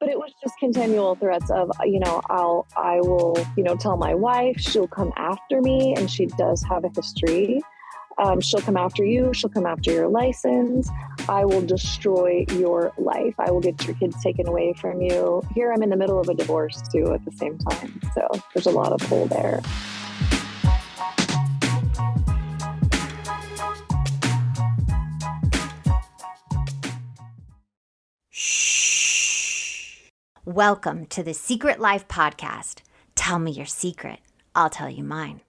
But it was just continual threats of, I will, tell my wife, she'll come after me, and she does have a history. She'll come after you. She'll come after your license. I will destroy your life. I will get your kids taken away from you. Here I'm in the middle of a divorce too at the same time. So there's a lot of pull there. Shh. Welcome to the Secret Life Podcast. Tell me your secret. I'll tell you mine.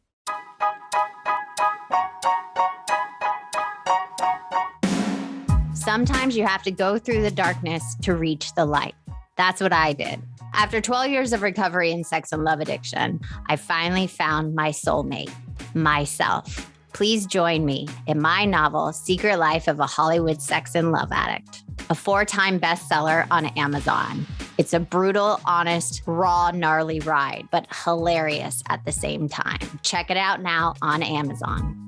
Sometimes you have to go through the darkness to reach the light. That's what I did. After 12 years of recovery in sex and love addiction, I finally found my soulmate, myself. Please join me in my novel, Secret Life of a Hollywood Sex and Love Addict, a 4-time bestseller on Amazon. It's a brutal, honest, raw, gnarly ride, but hilarious at the same time. Check it out now on Amazon.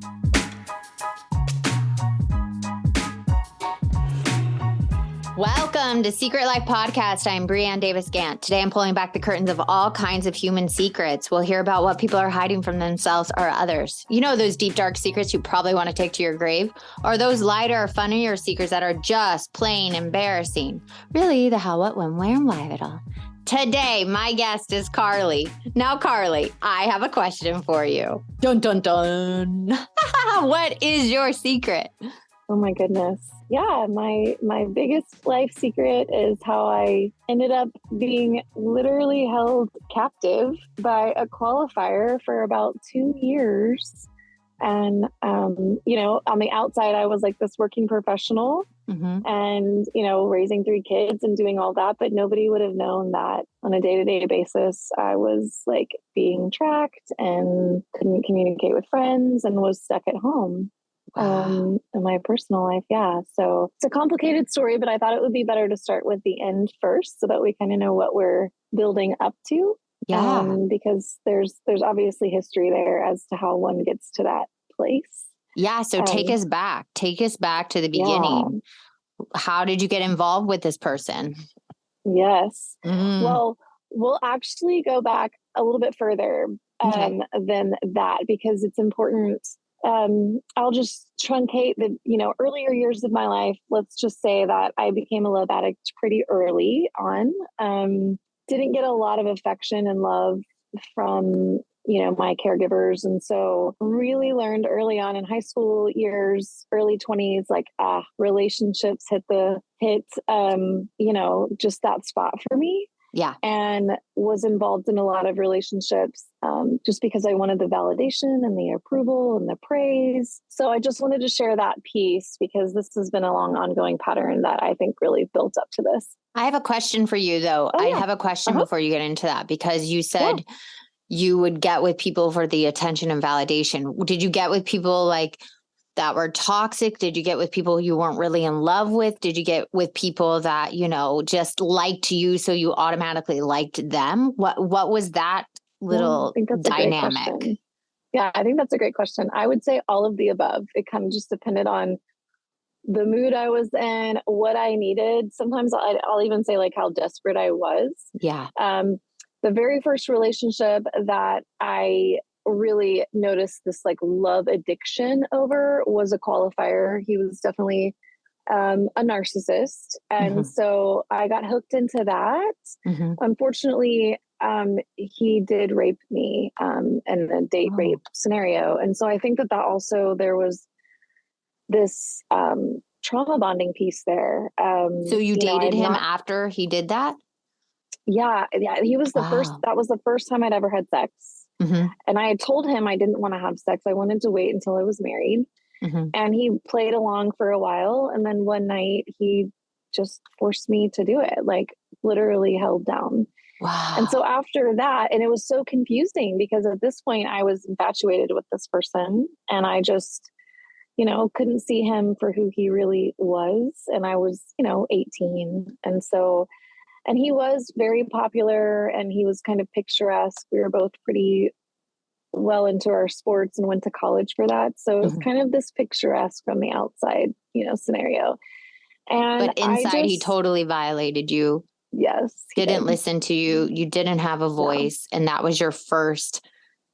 Welcome to Secret Life Podcast. I'm Breanne Davis-Gant. Today, I'm pulling back the curtains of all kinds of human secrets. We'll hear about what people are hiding from themselves or others. You know, those deep, dark secrets you probably want to take to your grave, or those lighter, funnier secrets that are just plain embarrassing. Really, the how, what, when, where, and why of it all. Today, my guest is Carly. Now, Carly, I have a question for you. Dun, dun, dun. What is your secret? Oh my goodness. Yeah, my biggest life secret is how I ended up being literally held captive by a qualifier for about 2 years. And, on the outside, I was like this working professional and, raising 3 kids and doing all that. But nobody would have known that on a day-to-day basis, I was like being tracked and couldn't communicate with friends and was stuck at home. In my personal life. Yeah. So it's a complicated story, but I thought it would be better to start with the end first so that we kind of know what we're building up to. Yeah. Because there's obviously history there as to how one gets to that place. Yeah. So take us back to the beginning. Yeah. How did you get involved with this person? Yes. Well, we'll actually go back a little bit further than that, because it's important. I'll just truncate the, earlier years of my life. Let's just say that I became a love addict pretty early on. Didn't get a lot of affection and love from, my caregivers. And so really learned early on in high school years, early 20s, like, relationships hit just that spot for me. Yeah. And was involved in a lot of relationships just because I wanted the validation and the approval and the praise. So I just wanted to share that piece because this has been a long ongoing pattern that I think really built up to this. I have a question for you, though. I have a question before you get into that, because you said you would get with people for the attention and validation. Did you get with people like that were toxic? Did you get with people you weren't really in love with? Did you get with people that, just liked you, so you automatically liked them? What was that little dynamic? Yeah, I think that's a great question. I would say all of the above. It kind of just depended on the mood I was in, what I needed. Sometimes I'll even say like how desperate I was. Yeah. The very first relationship that I really noticed this like love addiction over was a qualifier. He was definitely a narcissist. And so I got hooked into that. Unfortunately, he did rape me in a date rape scenario. And so I think that also there was this trauma bonding piece there. So you dated him after he did that? Yeah. He was the first. That was the first time I'd ever had sex. And I had told him I didn't want to have sex. I wanted to wait until I was married. And he played along for a while. And then one night he just forced me to do it, like literally held down. Wow. And so after that, and it was so confusing because at this point I was infatuated with this person and I just, couldn't see him for who he really was. And I was, 18. And so, and he was very popular and he was kind of picturesque. We were both pretty well into our sports and went to college for that. So it was kind of this picturesque from the outside, scenario. And but inside he totally violated you. Yes. Didn't listen to you. You didn't have a voice. And that was your first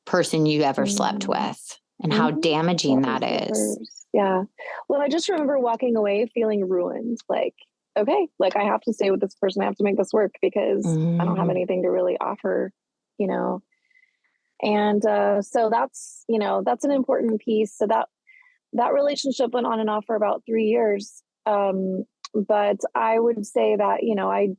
person you ever slept with, and how damaging that is. Yeah. Well, I just remember walking away feeling ruined. Like, okay, like I have to stay with this person. I have to make this work because I don't have anything to really offer, you know? And so that's, you know, that's an important piece. So that relationship went on and off for about 3 years. But I would say that, you know,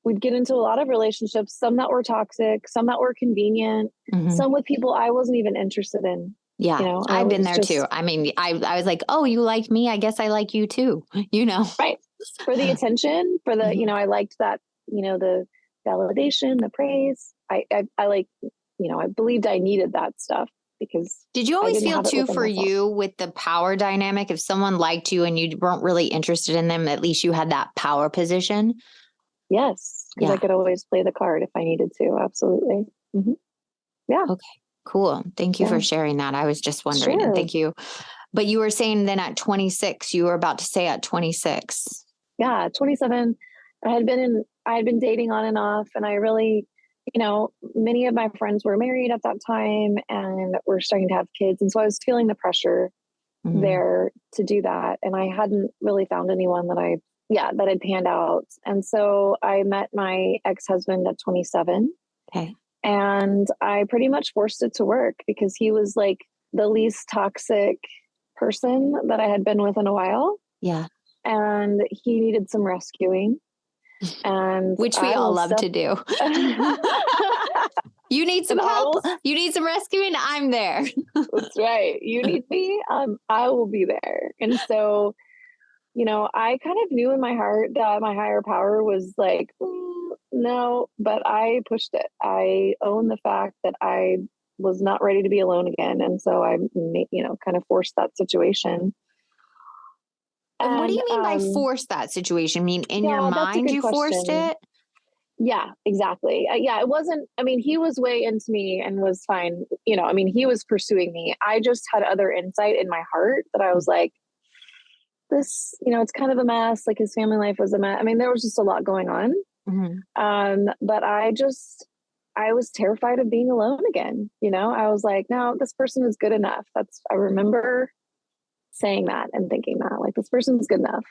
we'd get into a lot of relationships, some that were toxic, some that were convenient, some with people I wasn't even interested in. Yeah. You know, I've been there too. I mean, I was like, oh, you like me? I guess I like you too, you know? Right. For the attention, for the, you know, I liked that, you know, the validation, the praise. I like, you know, I believed I needed that stuff because. Did you always feel too for you with the power dynamic? If someone liked you and you weren't really interested in them, at least you had that power position? Yes. Because I could always play the card if I needed to. Absolutely. Yeah. Okay. Cool. Thank you for sharing that. I was just wondering. Sure. And thank you. But you were saying then at 26, you were about to say at 26. Yeah. 27. I had been dating on and off, and I really, you know, many of my friends were married at that time and were starting to have kids. And so I was feeling the pressure there to do that. And I hadn't really found anyone that had panned out. And so I met my ex-husband at 27. Okay. And I pretty much forced it to work because he was like the least toxic person that I had been with in a while. Yeah. And he needed some rescuing. And which we all love to do. You need some help. You need some rescuing. I'm there. That's right. You need me. I will be there. And so, you know, I kind of knew in my heart that my higher power was like, no, but I pushed it. I own the fact that I was not ready to be alone again. And so I, you know, kind of forced that situation. And what do you mean by force that situation? I mean, in your mind, you forced it? Yeah, exactly. Yeah, it wasn't, I mean, he was way into me and was fine. You know, I mean, he was pursuing me. I just had other insight in my heart that I was like, this, you know, it's kind of a mess. Like his family life was a mess. I mean, there was just a lot going on. But I was terrified of being alone again. You know, I was like, no, this person is good enough. I remember saying that and thinking that like, this person's good enough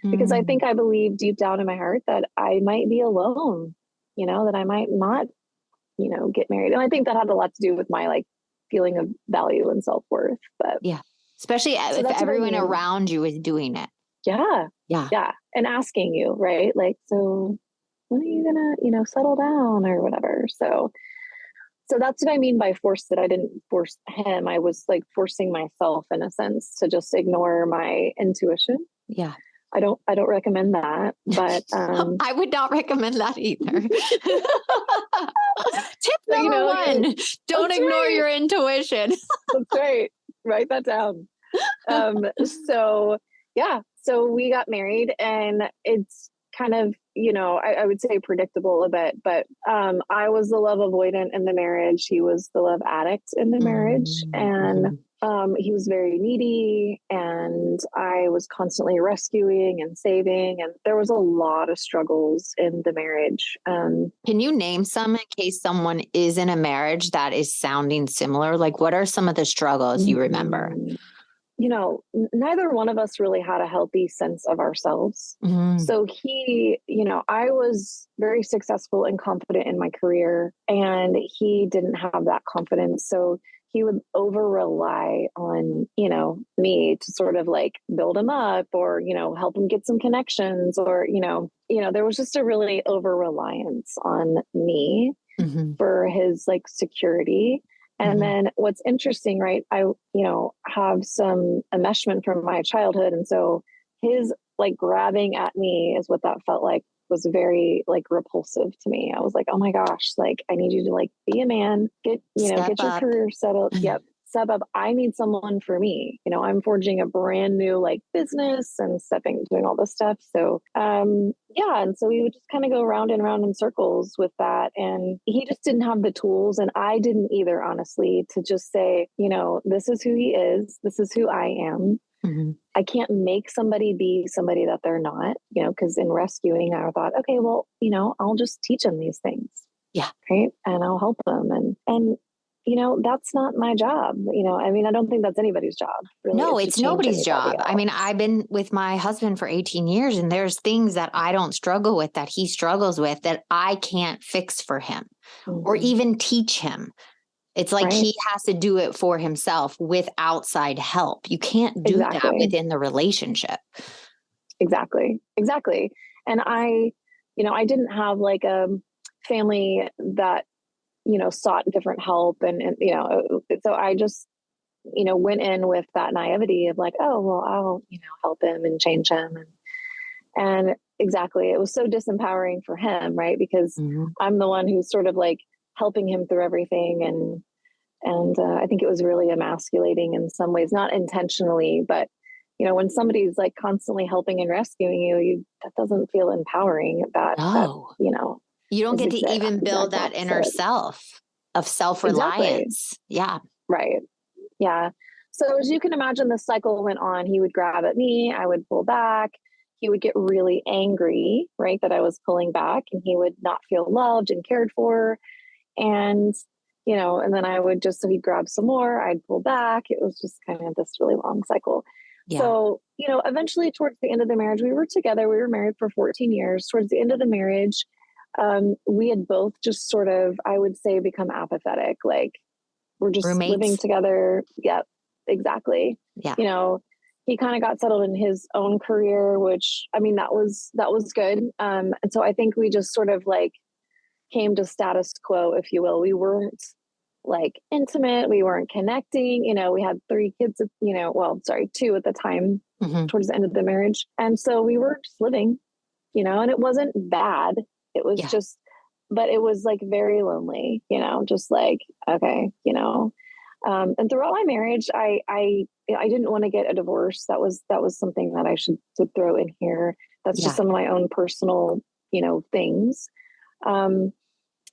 because I think I believe deep down in my heart that I might be alone, you know, that I might not, you know, get married. And I think that had a lot to do with my like feeling of value and self-worth. But yeah, especially if everyone around you is doing it. Yeah. And asking you, right? Like, so when are you gonna, you know, settle down or whatever? So that's what I mean by force. That I didn't force him. I was like forcing myself in a sense to just ignore my intuition. Yeah. I don't recommend that, but I would not recommend that either. Tip number one, don't ignore your intuition. That's right. Write that down. So we got married, and it's kind of, you know, I would say predictable a bit, but I was the love avoidant in the marriage. He was the love addict in the marriage. And he was very needy, and I was constantly rescuing and saving. And there was a lot of struggles in the marriage. Can you name some in case someone is in a marriage that is sounding similar? Like, what are some of the struggles you remember? You know, neither one of us really had a healthy sense of ourselves. So he, you know, I was very successful and confident in my career, and he didn't have that confidence. So he would over rely on, you know, me to sort of like build him up or, you know, help him get some connections or, you know, there was just a really over reliance on me for his like security. And then what's interesting, right? I, you know, have some enmeshment from my childhood. And so his like grabbing at me is what that felt like, was very like repulsive to me. I was like, oh my gosh, like I need you to like be a man, get your career settled. Yep. Step up. I need someone for me. You know, I'm forging a brand new like business and doing all this stuff. So, and so we would just kind of go round and round in circles with that. And he just didn't have the tools. And I didn't either, honestly, to just say, you know, this is who he is. This is who I am. I can't make somebody be somebody that they're not, because in rescuing, I thought, okay, well, I'll just teach them these things. Yeah. Right. And I'll help them. And, that's not my job. I mean, I don't think that's anybody's job. Really, No, is to it's change nobody's anybody job. I mean, else. I've been with my husband for 18 years, and there's things that I don't struggle with that he struggles with that I can't fix for him or Mhm. even teach him. It's like Right. he has to do it for himself with outside help. You can't do that Exactly. within the relationship. Exactly. Exactly. And I didn't have like a family that, sought different help. So I just, went in with that naivety of like, oh, well, I'll, help him and change him. And exactly, it was so disempowering for him, right? Because Mhm. I'm the one who's sort of like helping him through everything. And I think it was really emasculating in some ways, not intentionally, but when somebody's like constantly helping and rescuing you, that doesn't feel empowering. That No, you know you don't is get to even build exact that inner opposite. self of Exactly. self-reliance. Yeah. Right. Yeah. So as you can imagine, the cycle went on. He would grab at me, I would pull back. He would get really angry, right, that I was pulling back, and he would not feel loved and cared for. And, and then I would just, so he'd grab some more, I'd pull back. It was just kind of this really long cycle. Yeah. So, eventually towards the end of the marriage, we were together, we were married for 14 years. Towards the end of the marriage, we had both just sort of, I would say, become apathetic. Like, we're just living Roommates. together. Yep, exactly. Yeah. He kind of got settled in his own career, which, I mean, that was good. And so I think we just sort of like came to status quo, if you will. We weren't like intimate. We weren't connecting. We had 3 kids, well, sorry, 2 at the time Mhm. towards the end of the marriage. And so we were just living, and it wasn't bad. It was Yeah. just, but it was like very lonely, just like, okay, and throughout my marriage, I didn't want to get a divorce. That was something that I should throw in here. That's just Yeah. some of my own personal, things. Um,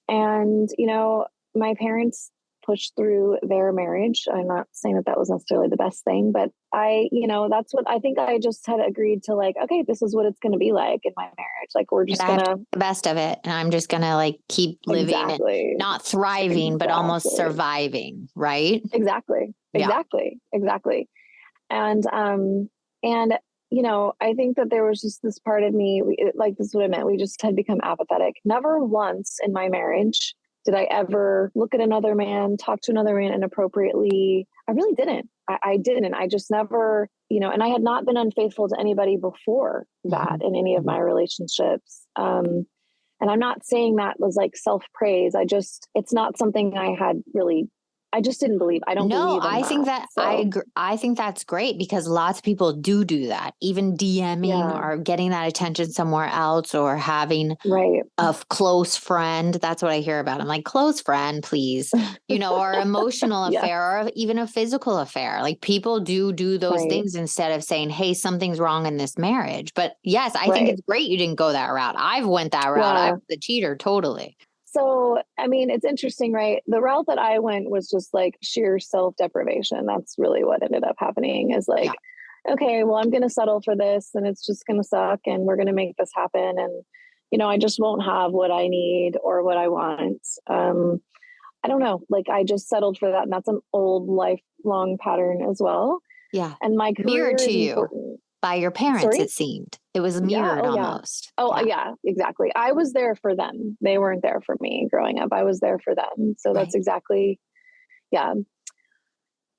and, my parents pushed through their marriage. I'm not saying that was necessarily the best thing, but that's what I think. I just had agreed to, like, okay, this is what it's going to be like in my marriage. Like, we're And just I going have to to, make the best of it. And I'm just going to like keep living and exactly, not thriving, but almost exactly, surviving. Right. exactly, Yeah. exactly, exactly. And, and, I think that there was just this part of me, like, this is what I meant. We just had become apathetic. Never once in my marriage did I ever look at another man, talk to another man inappropriately. I really didn't. I didn't. I just never, and I had not been unfaithful to anybody before that Mhm. in any of Mhm. my relationships. And I'm not saying that was like self praise. It's not something I just didn't believe. I don't No, believe in I think that. that So, I think that's great because lots of people do that. Even DMing yeah, or getting that attention somewhere else or having right. a close friend. That's what I hear about. I'm like, close friend, please. Or emotional Yeah, affair or even a physical affair. Like people do those right, things instead of saying, hey, something's wrong in this marriage. But yes, I think right. it's great you didn't go that route. I've went that route. I Yeah. was the cheater, totally. So, I mean, it's interesting, right? The route that I went was just like sheer self deprivation. That's really what ended up happening is like, Yeah. okay, well, I'm going to settle for this and it's just going to suck and we're going to make this happen. And, I just won't have what I need or what I want. I don't know. Like, I just settled for that. And that's an old lifelong pattern as well. Yeah. And my Mirrored career to is you important. by your parents, Sorry? it seemed. It was Yeah. mirrored Oh, yeah. almost. Oh, Yeah. yeah, exactly. I was there for them. They weren't there for me growing up. I was there for them. So that's Right. exactly, yeah.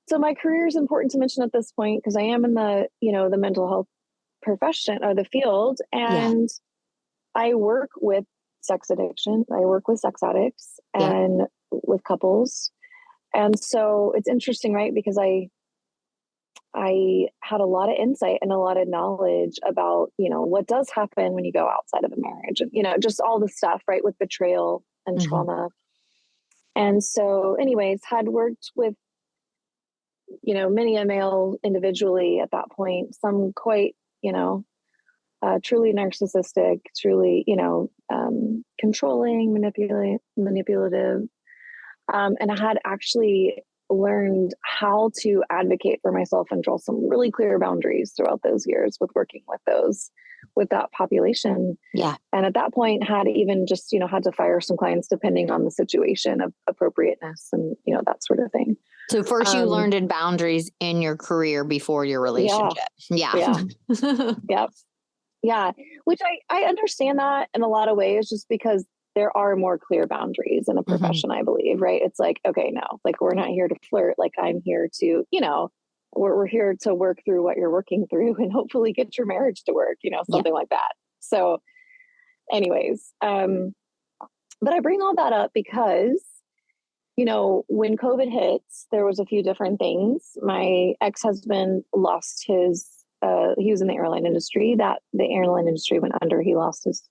So my career is important to mention at this point because I am in the mental health profession or the field. Yeah. And I work with sex addiction. I work with sex addicts Yeah. and with couples. And so it's interesting, right? Because I had a lot of insight and a lot of knowledge about, what does happen when you go outside of a marriage and, just all the stuff, right, with betrayal and Hmm. trauma. And so, anyways, had worked with, many a male individually at that point, some quite, truly narcissistic, truly, controlling, manipulative. And I had actually learned how to advocate for myself and draw some really clear boundaries throughout those years with working with that population. Yeah. And at that point had even just, had to fire some clients depending on the situation of appropriateness and, that sort of thing. So first you learned in boundaries in your career before your relationship. Yeah. Yep. Yeah. Which I understand that in a lot of ways, just because there are more clear boundaries in a profession, I believe, right? It's like, okay, no, like we're not here to flirt. Like I'm here to, we're here to work through what you're working through and hopefully get your marriage to work, something like that. So anyways, but I bring all that up because, when COVID hits, there was a few different things. My ex-husband lost his, he was in the airline industry, that the airline industry went under. He lost his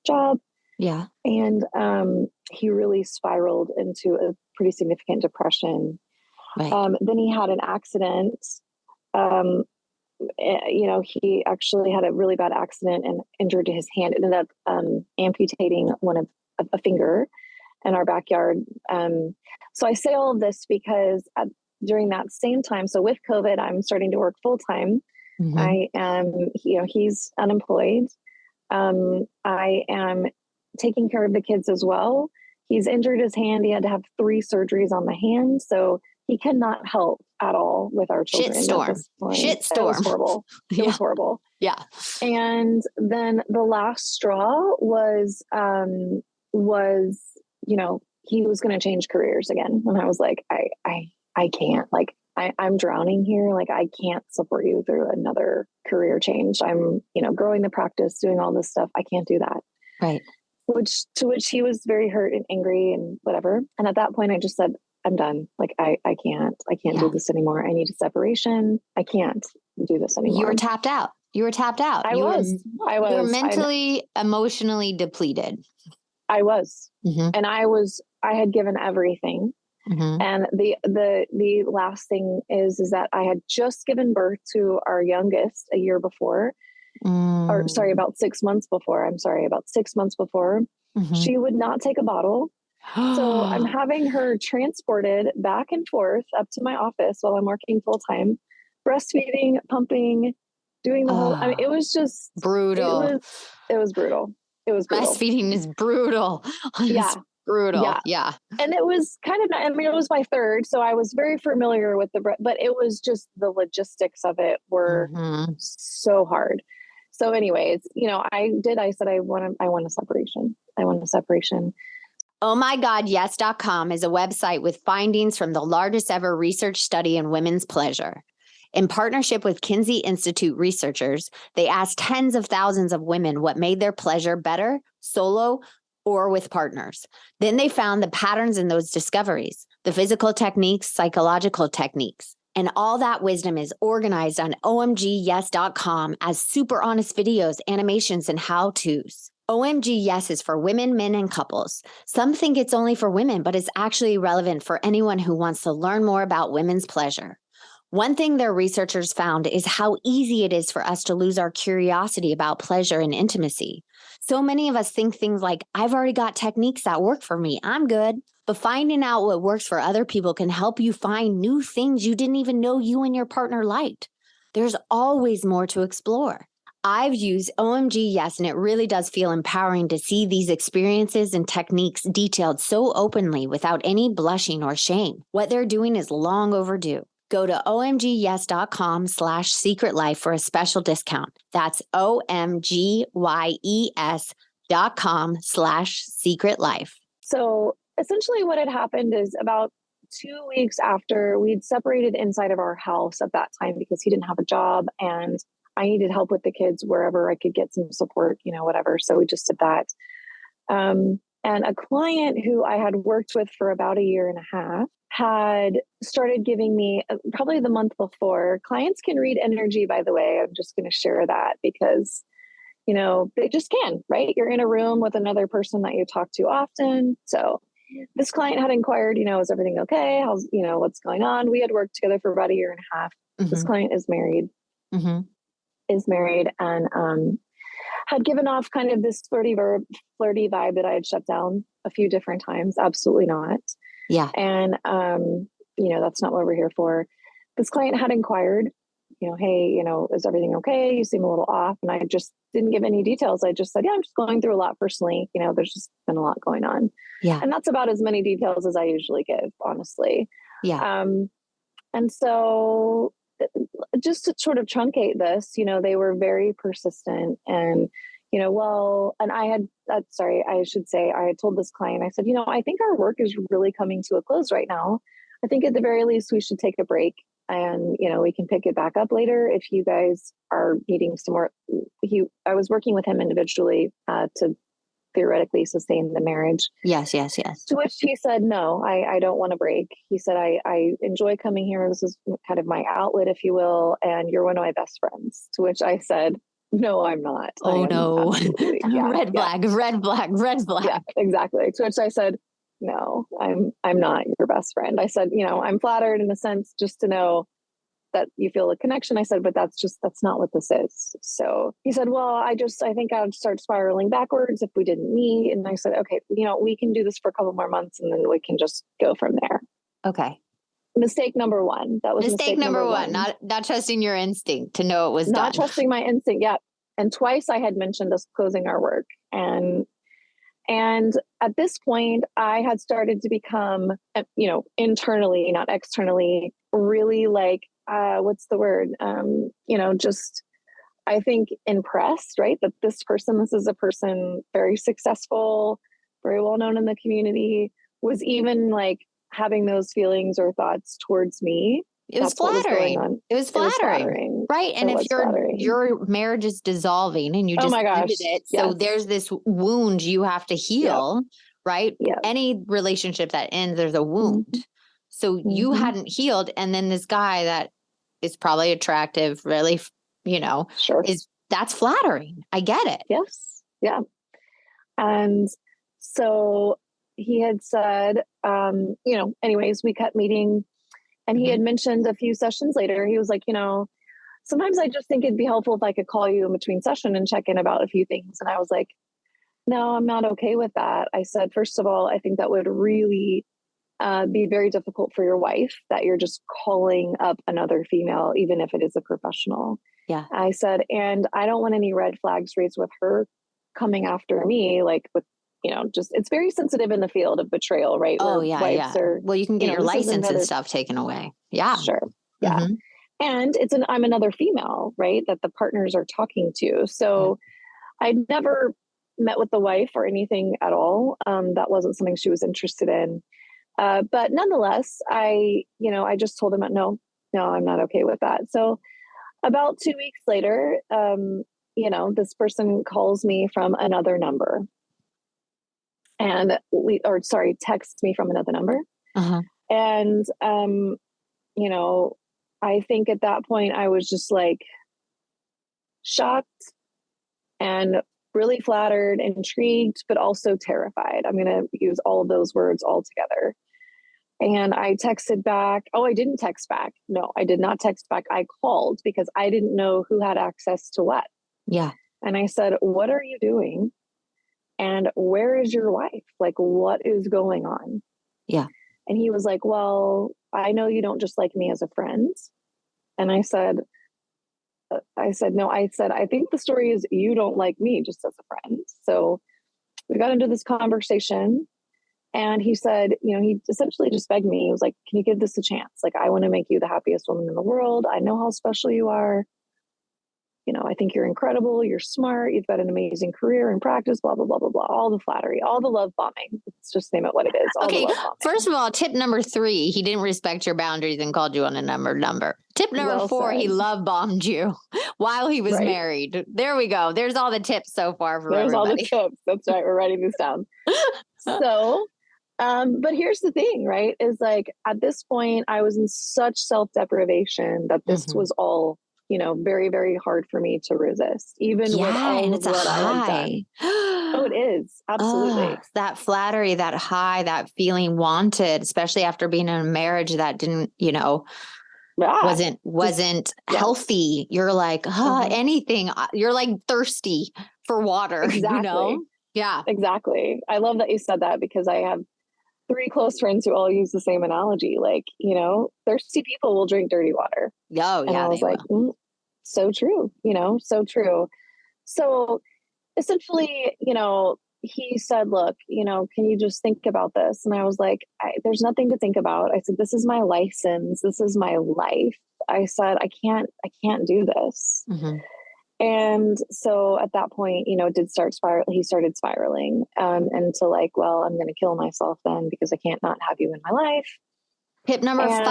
job. Yeah. And he really spiraled into a pretty significant depression. Right. Then he had an accident. He actually had a really bad accident and injured his hand. It ended up amputating a finger in our backyard. So I say all of this because during that same time, so with COVID, I'm starting to work full time. I am, he's unemployed. I am taking care of the kids as well. He's injured his hand. He had to have 3 surgeries on the hand. So he cannot help at all with our children. Shitstorm. It was horrible. It was horrible. Yeah. And then the last straw was, he was going to change careers again. And I was like, I can't, like, I'm drowning here. Like, I can't support you through another career change. I'm, growing the practice, doing all this stuff. I can't do that. Right. To which he was very hurt and angry and whatever. And at that point I just said, I'm done. Like, I can't do this anymore. I need a separation. I can't do this anymore. You were tapped out. I was You were mentally, emotionally depleted. I was. And I had given everything. And the last thing is that I had just given birth to our youngest a year before, or sorry, about 6 months before. She would not take a bottle. So I'm having her transported back and forth up to my office while I'm working full time, breastfeeding, pumping, doing the whole, it was just brutal. It was brutal. Breastfeeding is brutal. Yeah. Brutal. Yeah. And it was kind of, it was my third, so I was very familiar with but it was just the logistics of it were so hard. So anyways, I said, I want a separation. I want a separation. Oh my God, yes.com is a website with findings from the largest ever research study in women's pleasure. In partnership with Kinsey Institute researchers, they asked tens of thousands of women what made their pleasure better, solo, or with partners. Then they found the patterns in those discoveries, the physical techniques, psychological techniques. And all that wisdom is organized on omgyes.com as super honest videos, animations, and how-tos. OMG Yes is for women, men, and couples. Some think it's only for women, but it's actually relevant for anyone who wants to learn more about women's pleasure. One thing their researchers found is how easy it is for us to lose our curiosity about pleasure and intimacy. So many of us think things like, I've already got techniques that work for me. I'm good. But finding out what works for other people can help you find new things you didn't even know you and your partner liked. There's always more to explore. I've used OMG Yes, and it really does feel empowering to see these experiences and techniques detailed so openly without any blushing or shame. What they're doing is long overdue. Go to omgyes.com/secret life for a special discount. That's omgyes.com/secret life. So essentially what had happened is about 2 weeks after we'd separated inside of our house at that time because he didn't have a job and I needed help with the kids wherever I could get some support, whatever. So we just did that. And a client who I had worked with for about a year and a half had started giving me, probably the month before. Clients can read energy, by the way. I'm just going to share that because, they just can, right? You're in a room with another person that you talk to often. So this client had inquired, is everything okay? How's, what's going on? We had worked together for about a year and a half. This client is married. And had given off kind of this flirty vibe that I had shut down a few different times. Absolutely not. Yeah. And that's not what we're here for. This client had inquired, hey, is everything okay? You seem a little off. And I just didn't give any details. I just said, yeah, I'm just going through a lot personally. There's just been a lot going on. Yeah. And that's about as many details as I usually give, honestly. Yeah. And so just to sort of truncate this, they were very persistent and, and I had told this client, I said, I think our work is really coming to a close right now. I think at the very least, we should take a break and, we can pick it back up later if you guys are needing some more. I was working with him individually to theoretically sustain the marriage. Yes. To which he said, no, I don't want to break. He said, I enjoy coming here. This is kind of my outlet, if you will. And you're one of my best friends. To which I said, no, I'm not. Oh, no. Red flag. Yeah, exactly. To which I said, no, I'm not your best friend. I said, I'm flattered in a sense just to know that you feel a connection. I said, but that's not what this is. So he said, well, I think I would start spiraling backwards if we didn't meet. And I said, okay, we can do this for a couple more months and then we can just go from there. Okay. Mistake number one. That was mistake number one. Not trusting your instinct to know it was not done. trusting my instinct. Yeah. And twice I had mentioned us closing our work. And at this point I had started to become, internally, not externally, really like, what's the word? Just, I think impressed, right? That this is a person very successful, very well known in the community, was even like having those feelings or thoughts towards me. It was flattering. It was flattering. Right. And if your marriage is dissolving and you just ended it, yes. So there's this wound you have to heal, right? Yep. Any relationship that ends, there's a wound. Mm-hmm. So you hadn't healed. And then this guy that is probably attractive, really, sure. That's flattering. I get it. Yes. Yeah. And so he had said, anyways, we kept meeting and he had mentioned a few sessions later, he was like, sometimes I just think it'd be helpful if I could call you in between session and check in about a few things. And I was like, no, I'm not okay with that. I said, first of all, I think that would really be very difficult for your wife that you're just calling up another female, even if it is a professional. Yeah. I said, and I don't want any red flags raised with her coming after me, like with, just, it's very sensitive in the field of betrayal, right? Oh, yeah. Well, you can get your license and stuff taken away. Yeah. Sure. Yeah. Mm-hmm. And I'm another female, right? That the partners are talking to. So I'd never met with the wife or anything at all. That wasn't something she was interested in. But nonetheless, I just told him, no, I'm not okay with that. So about 2 weeks later, this person calls me from another number and texts me from another number. Uh-huh. And, I think at that point I was just like shocked and really flattered, intrigued, but also terrified. I'm going to use all of those words all together. And I texted back. Oh, I didn't text back. No, I did not text back. I called because I didn't know who had access to what. Yeah. And I said, what are you doing? And where is your wife? Like, what is going on? Yeah. And he was like, well, I know you don't just like me as a friend. And I said, no, I think the story is you don't like me just as a friend. So we got into this conversation and he said, he essentially just begged me. He was like, can you give this a chance? Like, I want to make you the happiest woman in the world. I know how special you are. I think you're incredible. You're smart. You've got an amazing career and practice, blah, blah, blah, blah, blah. All the flattery, all the love bombing. Let's just name it what it is. All okay. The love bombing. First of all, tip number 3, he didn't respect your boundaries and called you on a number. Tip number 4, he love bombed you while he was married. There we go. There's all the tips so far for everybody. All the tips. That's right. We're writing this down. So, but here's the thing, right? Is like at this point, I was in such self-deprivation that this was all, very, very hard for me to resist, even with all of what I had done. Oh, it is. Absolutely. That flattery, that high, that feeling wanted, especially after being in a marriage that didn't, wasn't healthy. You're like, anything. You're like thirsty for water, exactly. Yeah, exactly. I love that you said that because I have three close friends who all use the same analogy. Like, thirsty people will drink dirty water. Oh, And yeah, I was they like, will. so true, so true. So essentially, he said, look, can you just think about this? And I was like, there's nothing to think about. I said, this is my license. This is my life. I said, I can't do this. Mm-hmm. And so at that point, it did start spiral. He started spiraling, into like, well, I'm going to kill myself then because I can't not have you in my life. Tip number And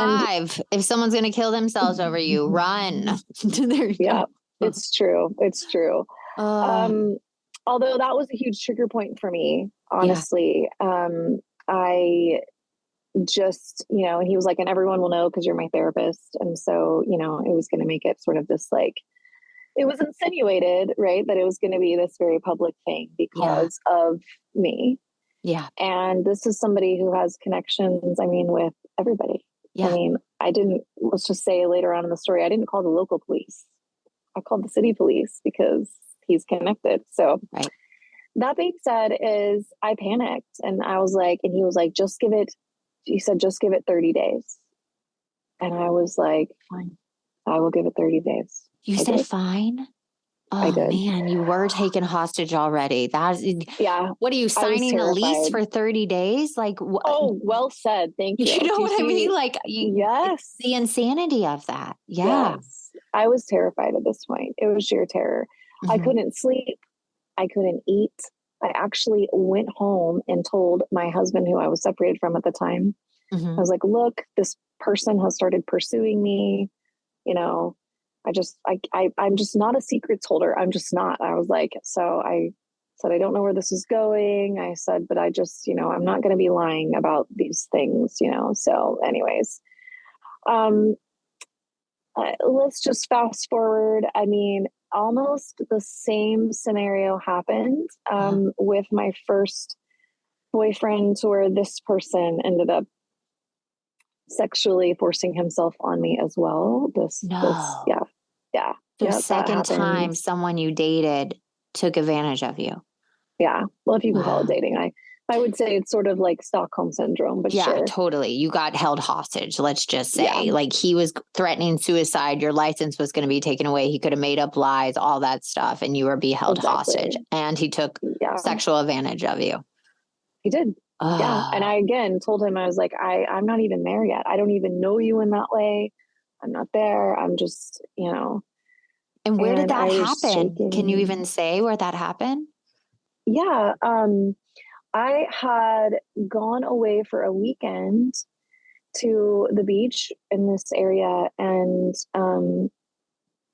5, if someone's going to kill themselves over you, run. There you yeah, go. it's true. It's true. Although that was a huge trigger point for me, honestly. I just, and he was like, and everyone will know because you're my therapist. And so, it was going to make it sort of this like, it was insinuated, right, that it was going to be this very public thing because of me. Yeah. And this is somebody who has connections, with everybody. Yeah. Let's just say later on in the story, I didn't call the local police. I called the city police because he's connected. So that being said is I panicked and I was like, and he was like, just give it 30 days. And I was like, fine, I will give it 30 days. You said fine? Oh man, you were taken hostage already. What are you signing a lease for 30 days? Like, oh, well said. Thank you. You know what I mean? Like, yes, the insanity of that. Yeah. Yes. I was terrified at this point. It was sheer terror. Mm-hmm. I couldn't sleep. I couldn't eat. I actually went home and told my husband, who I was separated from at the time, I was like, look, this person has started pursuing me. I'm just not a secrets holder. I'm just not. I was like, so I said, I don't know where this is going. I said, but I just, I'm not going to be lying about these things, So anyways, let's just fast forward. Almost the same scenario happened with my first boyfriend, where this person ended up sexually forcing himself on me as well. Yeah. So second time someone you dated took advantage of you. Yeah. Well, if you can call it dating, I would say it's sort of like Stockholm syndrome, but yeah, totally. You got held hostage. Let's just say like he was threatening suicide. Your license was going to be taken away. He could have made up lies, all that stuff. And you were being held hostage, and he took sexual advantage of you. He did. Yeah. And I, again, told him, I was like, I'm not even there yet. I don't even know you in that way. I'm not there. I'm just, And where did that happen? Can you even say where that happened? Yeah. I had gone away for a weekend to the beach in this area, and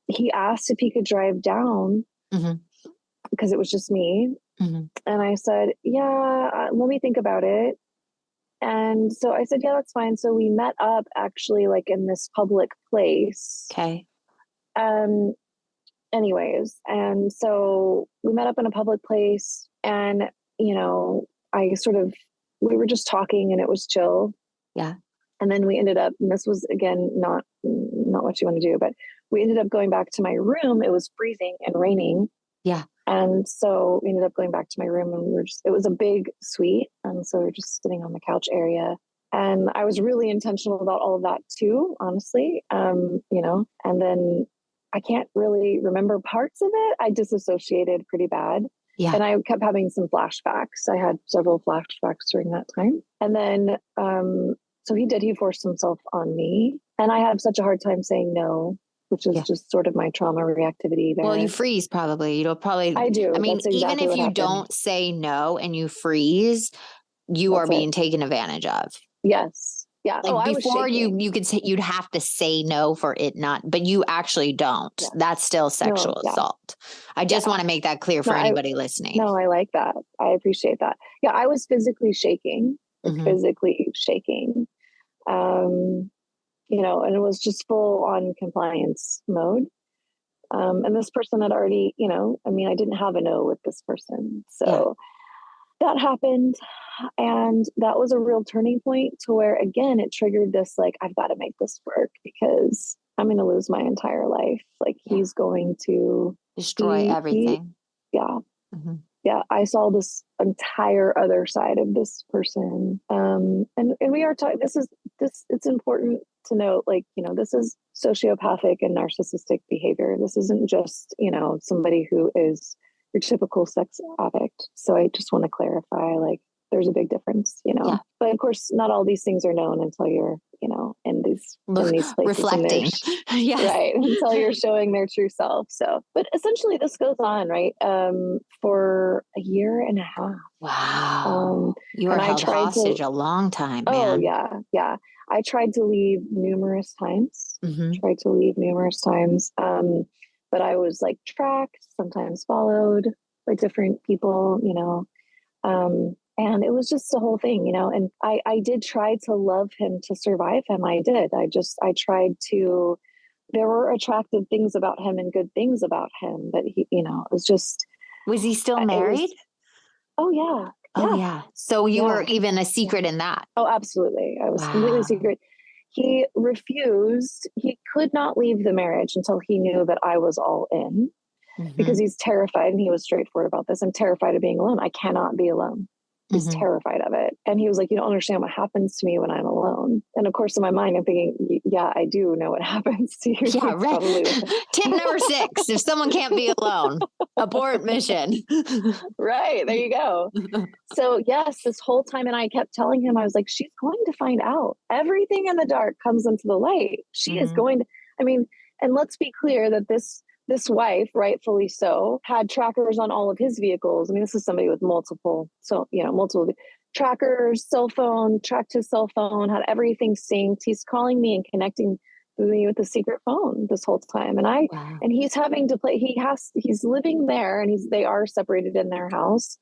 he asked if he could drive down because it was just me. And I said, yeah, let me think about it. And so I said, yeah, that's fine. So we met up actually like in this public place. Okay. Anyways, and so we met up in a public place, and we were just talking and it was chill. Yeah. And then we ended up, and this was again not what you want to do, but we ended up going back to my room. It was freezing and raining. Yeah. And so we ended up going back to my room, and it was a big suite. And so we were just sitting on the couch area. And I was really intentional about all of that too, honestly. And then I can't really remember parts of it. I disassociated pretty bad. Yeah. And I kept having some flashbacks. I had several flashbacks during that time. And then, so he forced himself on me. And I have such a hard time saying no, which is just sort of my trauma reactivity there. Well, you freeze probably. I do. I mean, even if you don't say no and you freeze, are being taken advantage of. Yes. Yeah. Like before you could say you'd have to say no for it not, but you actually don't. Yeah. That's still sexual assault. I just want to make that clear for anybody listening. No, I like that. I appreciate that. Yeah. I was physically shaking, and it was just full on compliance mode. And this person had already, I didn't have a no with this person. So that happened. And that was a real turning point to where, again, it triggered this, like, I've got to make this work because I'm going to lose my entire life. Like he's going to destroy everything. Yeah. yeah, I saw this entire other side of this person. And we are talking, it's important to note, like, this is sociopathic and narcissistic behavior. This isn't just, somebody who is your typical sex addict. So I just want to clarify, like, there's a big difference, Yeah. but of course, not all these things are known until you're, in these places. Reflecting. Yes. Right. Until you're showing their true self. So, but essentially this goes on, right? For a year and a half. Wow. You were held hostage a long time, man. Oh yeah. Yeah. I tried to leave numerous times, but I was like tracked, sometimes followed by different people, and it was just the whole thing, and I did try to love him, to survive him. I did. I tried to, there were attractive things about him and good things about him, but he, it was just. Was he still married? Oh yeah. Oh yeah. So you were even a secret in that. Oh, absolutely. I was completely secret. He refused. He could not leave the marriage until he knew that I was all in, because he's terrified, and he was straightforward about this. I'm terrified of being alone. I cannot be alone. He's terrified of it. And he was like, you don't understand what happens to me when I'm alone. And of course, in my mind, I'm thinking, yeah, I do know what happens to you. Yeah, right. Tip number 6, if someone can't be alone, abort mission. Right. There you go. So yes, this whole time, and I kept telling him, I was like, she's going to find out. Everything in the dark comes into the light. She is going to, and let's be clear that this wife, rightfully so, had trackers on all of his vehicles. This is somebody with multiple trackers, cell phone, tracked his cell phone, had everything synced. He's calling me and connecting me with a secret phone this whole time. And and he's having to play, he's living there, and they are separated in their house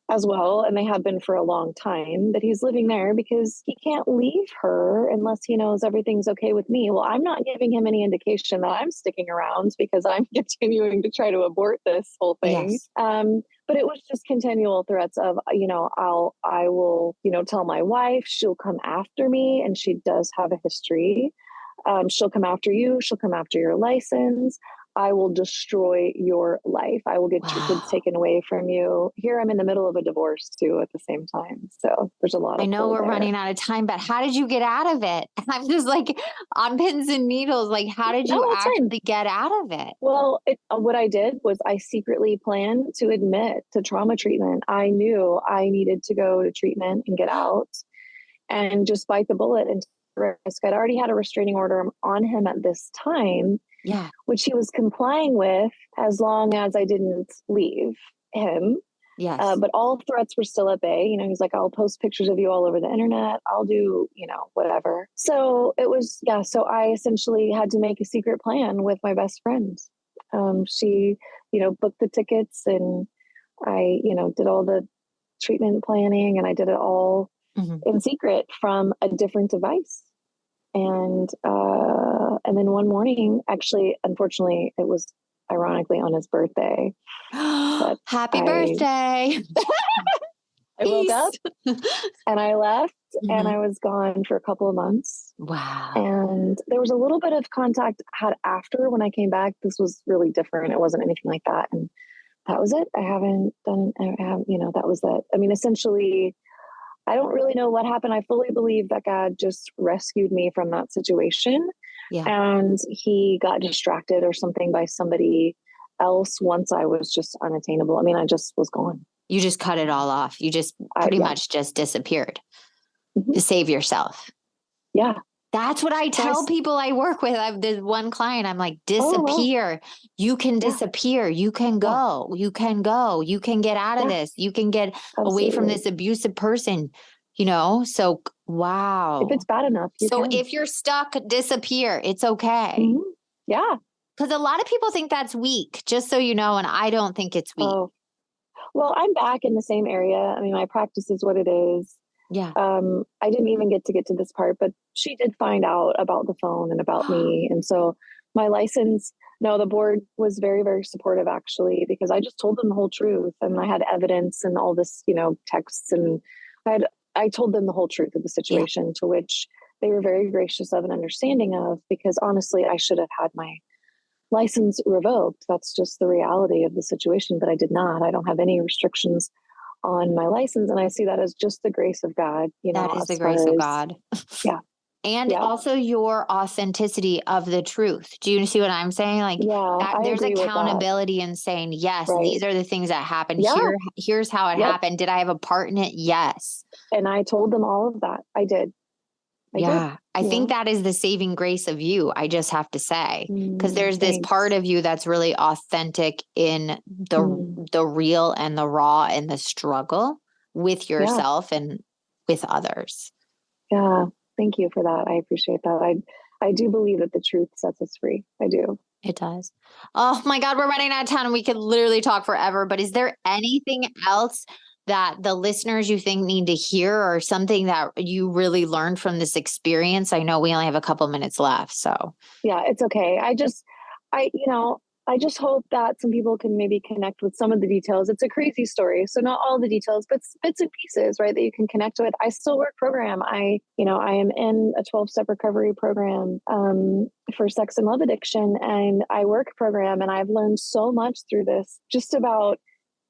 as well. And they have been for a long time, but he's living there because he can't leave her unless he knows everything's okay with me. Well, I'm not giving him any indication that I'm sticking around, because I'm continuing to try to abort this whole thing. Yes. But it was just continual threats of, I will, tell my wife, she'll come after me. And she does have a history. She'll come after you. She'll come after your license. I will destroy your life. I will get your kids taken away from you. Here, I'm in the middle of a divorce too at the same time. So there's a lot of. I know we're running out of time, but how did you get out of it? I'm just like on pins and needles. Like, how did you actually get out of it? Well, what I did was I secretly planned to admit to trauma treatment. I knew I needed to go to treatment and get out and just bite the bullet and risk. I'd already had a restraining order on him at this time. Yeah. Which he was complying with as long as I didn't leave him. Yes. But all threats were still at bay. He's like, I'll post pictures of you all over the internet. I'll do, whatever. So it was, so I essentially had to make a secret plan with my best friend. She, booked the tickets, and I, did all the treatment planning, and I did it all in secret from a different device. And then one morning, actually, unfortunately, it was ironically on his birthday. Happy birthday. I woke up and I left and I was gone for a couple of months. Wow. And there was a little bit of contact had after when I came back. This was really different. It wasn't anything like that. And that was it. That was it. Essentially, I don't really know what happened. I fully believe that God just rescued me from that situation. Yeah. And he got distracted or something by somebody else once I was just unattainable. I just was gone. You just cut it all off. You just pretty much just disappeared to save yourself. Yeah. That's what I tell people I work with. I have this one client. I'm like, disappear. Oh, wow. You can disappear. You can go. You can go. You can get out of this. You can get away from this abusive person, So, wow. If it's bad enough. If you're stuck, disappear. It's okay. Mm-hmm. Yeah. Because a lot of people think that's weak, just so you know, and I don't think it's weak. Oh. Well, I'm back in the same area. My practice is what it is. Yeah. I didn't even get to this part, but she did find out about the phone and about me. And so my license, the board was very, very supportive actually, because I just told them the whole truth and I had evidence and all this, texts, and I told them the whole truth of the situation, to which they were very gracious of and understanding of, because honestly, I should have had my license revoked. That's just the reality of the situation. But I did not. I don't have any restrictions on my license. And I see that as just the grace of God, That is as the far grace of as, God. yeah. And Yeah. also your authenticity of the truth. Do you see what I'm saying? Like Yeah, I there's agree with that. accountability in saying, yes, Right. these are the things that happened. Yeah. Here's how it Yep. happened. Did I have a part in it? Yes. And I told them all of that. I did. I think that is the saving grace of you. I just have to say, because there's this Thanks. part of you that's really authentic in the real and the raw and the struggle with yourself and with others. Yeah. Thank you for that. I appreciate that. I do believe that the truth sets us free. I do. It does. Oh my God, we're running out of time and we could literally talk forever, but is there anything else that the listeners you think need to hear or something that you really learned from this experience? I know we only have a couple minutes left, so. Yeah, it's okay. I just hope that some people can maybe connect with some of the details. It's a crazy story, so not all the details, but bits and pieces, right, that you can connect with. I still work program. I am in a 12-step recovery program for sex and love addiction, and I work program, and I've learned so much through this, just about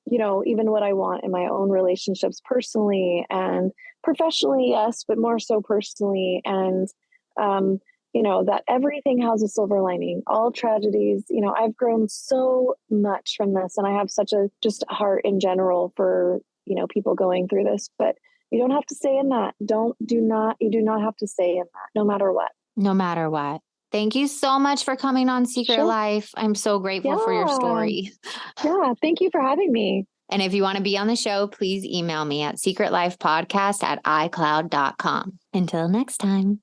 even what I want in my own relationships, personally and professionally, yes, but more so personally. And, that everything has a silver lining, all tragedies. I've grown so much from this, and I have such a just heart in general for, people going through this, but you don't have to stay in that. You do not have to stay in that, no matter what. No matter what. Thank you so much for coming on Secret Life. I'm so grateful for your story. Yeah. Thank you for having me. And if you want to be on the show, please email me at secretlifepodcast@icloud.com. Until next time.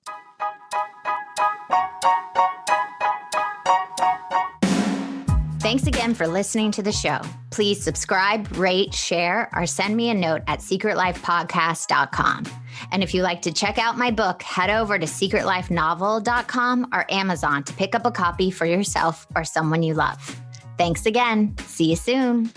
Thanks again for listening to the show. Please subscribe, rate, share, or send me a note at secretlifepodcast.com. And if you'd like to check out my book, head over to secretlifenovel.com or Amazon to pick up a copy for yourself or someone you love. Thanks again. See you soon.